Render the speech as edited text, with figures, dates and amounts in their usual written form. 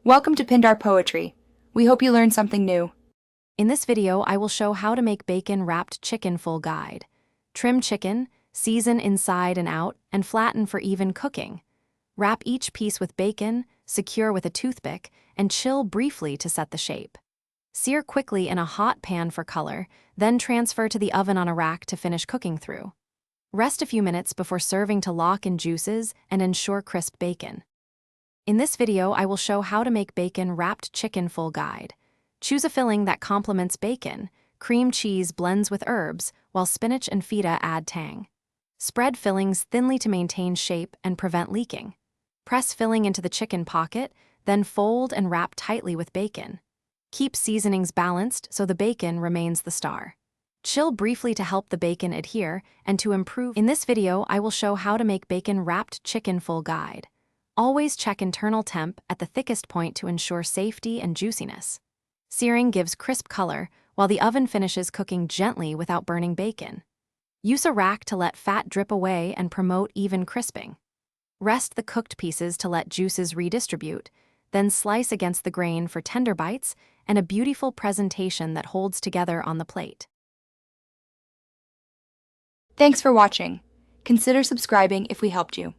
Welcome to Pindar Poetry. We hope you learned something new. In this video, I will show how to make bacon-wrapped chicken full guide. Trim chicken, season inside and out, and flatten for even cooking. Wrap each piece with bacon, secure with a toothpick, and chill briefly to set the shape. Sear quickly in a hot pan for color, then transfer to the oven on a rack to finish cooking through. Rest a few minutes before serving to lock in juices and ensure crisp bacon. In this video, I will show how to make bacon-wrapped chicken full guide. Choose a filling that complements bacon. Cream cheese blends with herbs, while spinach and feta add tang. Spread fillings thinly to maintain shape and prevent leaking. Press filling into the chicken pocket, then fold and wrap tightly with bacon. Keep seasonings balanced so the bacon remains the star. Chill briefly to help the bacon adhere and to improve. In this video, I will show how to make bacon-wrapped chicken full guide. Always check internal temp at the thickest point to ensure safety and juiciness. Searing gives crisp color, while the oven finishes cooking gently without burning bacon. Use a rack to let fat drip away and promote even crisping. Rest the cooked pieces to let juices redistribute, then slice against the grain for tender bites and a beautiful presentation that holds together on the plate. Thanks for watching. Consider subscribing if we helped you.